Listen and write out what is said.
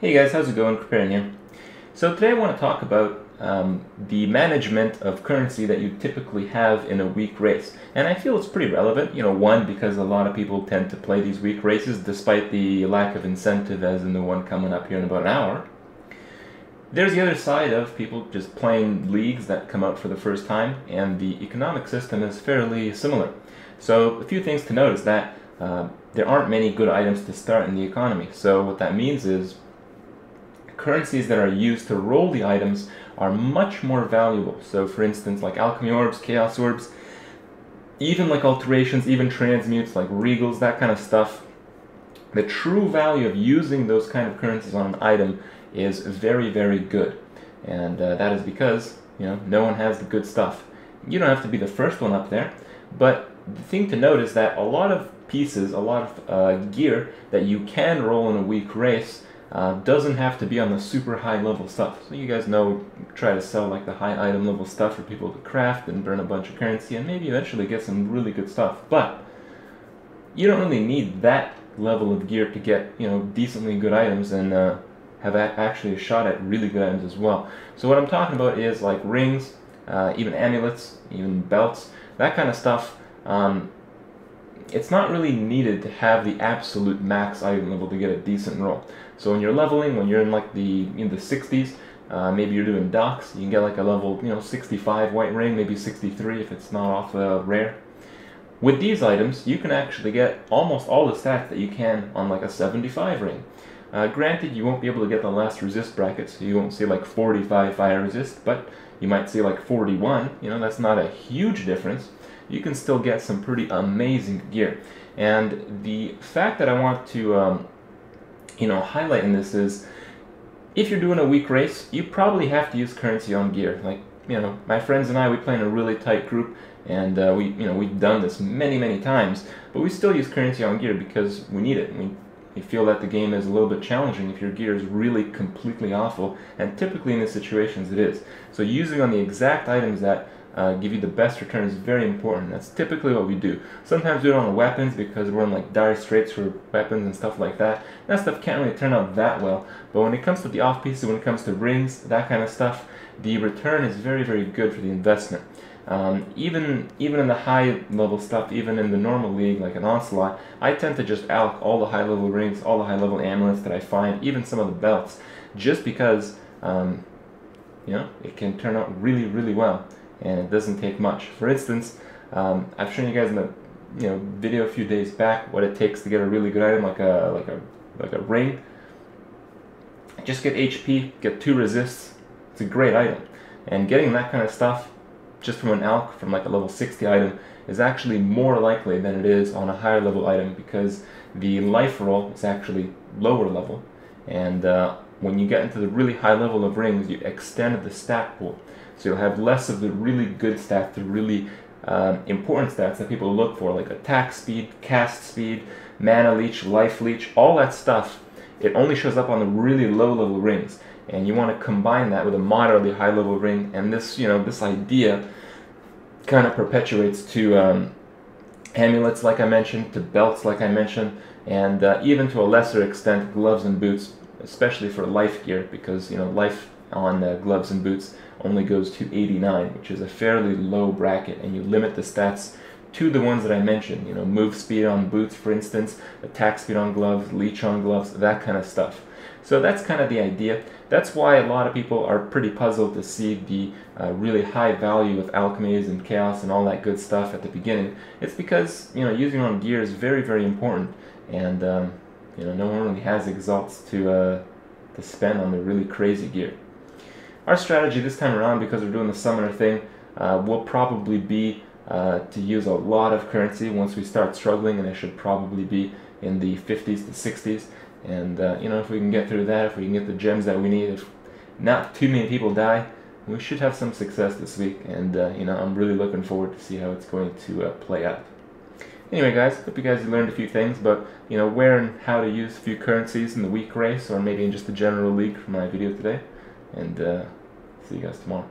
Hey guys, how's it going? Preparing here. So today I want to talk about the management of currency that you typically have in a week race. And I feel it's pretty relevant, one, because a lot of people tend to play these week races despite the lack of incentive as in the one coming up here in about an hour. There's the other side of people just playing leagues that come out for the first time, and the economic system is fairly similar. So a few things to note is that there aren't many good items to start in the economy. So what that means is currencies that are used to roll the items are much more valuable. So for instance, like alchemy orbs, chaos orbs, even like alterations, even transmutes, like regals, that kind of stuff, the true value of using those kind of currencies on an item is very, very good. And that is because, no one has the good stuff. You don't have to be the first one up there, but the thing to note is that a lot of pieces, a lot of gear that you can roll in a week race doesn't have to be on the super high level stuff. So you guys know, try to sell like the high item level stuff for people to craft and burn a bunch of currency and maybe eventually get some really good stuff. But you don't really need that level of gear to get, decently good items and have actually a shot at really good items as well. So what I'm talking about is like rings, even amulets, even belts, that kind of stuff. It's not really needed to have the absolute max item level to get a decent roll. So when you're leveling, when you're in like the 60s, maybe you're doing docks, you can get like a level 65 white ring, maybe 63 if it's not off rare. With these items, you can actually get almost all the stats that you can on like a 75 ring. Granted, you won't be able to get the last resist bracket, so you won't see like 45 fire resist, but you might see like 41. That's not a huge difference. You can still get some pretty amazing gear. And the fact that I want to highlight in this is, if you're doing a week race, you probably have to use currency on gear. Like, my friends and I, we play in a really tight group, and we've done this many times, but we still use currency on gear because we need it. We feel that the game is a little bit challenging if your gear is really completely awful, and typically in these situations it is. So using on the exact items that give you the best return is very important. That's typically what we do. Sometimes we do it on weapons because we're in like dire straits for weapons and stuff like that. That stuff can't really turn out that well. But when it comes to the off pieces, when it comes to rings, that kind of stuff, the return is very, very good for the investment. Even in the high level stuff, even in the normal league like an Onslaught, I tend to just alch all the high level rings, all the high level amulets that I find, even some of the belts, just because it can turn out really, really well. And it doesn't take much. For instance, I've shown you guys in the video a few days back what it takes to get a really good item like a ring. Just get HP, get 2 resists. It's a great item, and getting that kind of stuff just from an alch from like a level 60 item is actually more likely than it is on a higher level item, because the life roll is actually lower level, and when you get into the really high level of rings, you extend the stat pool. So you'll have less of the really good stats, the really important stats that people look for, like attack speed, cast speed, mana leech, life leech, all that stuff. It only shows up on the really low level rings, and you want to combine that with a moderately high level ring. And this, this idea kind of perpetuates to amulets, like I mentioned, to belts, like I mentioned, and even to a lesser extent, gloves and boots, especially for life gear, because life on gloves and boots only goes to 89, which is a fairly low bracket, and you limit the stats to the ones that I mentioned. Move speed on boots, for instance, attack speed on gloves, leech on gloves, that kind of stuff. So that's kind of the idea. That's why a lot of people are pretty puzzled to see the really high value of alchemies and chaos and all that good stuff at the beginning. It's because using on gear is very, very important, and no one really has exalts to spend on the really crazy gear. Our strategy this time around, because we're doing the summoner thing, will probably be to use a lot of currency once we start struggling, and it should probably be in the 50s to 60s. And if we can get through that, if we can get the gems that we need, if not too many people die, we should have some success this week. And I'm really looking forward to see how it's going to play out. Anyway, guys, hope you guys learned a few things about where and how to use a few currencies in the week race, or maybe in just the general league from my video today. And see you guys tomorrow.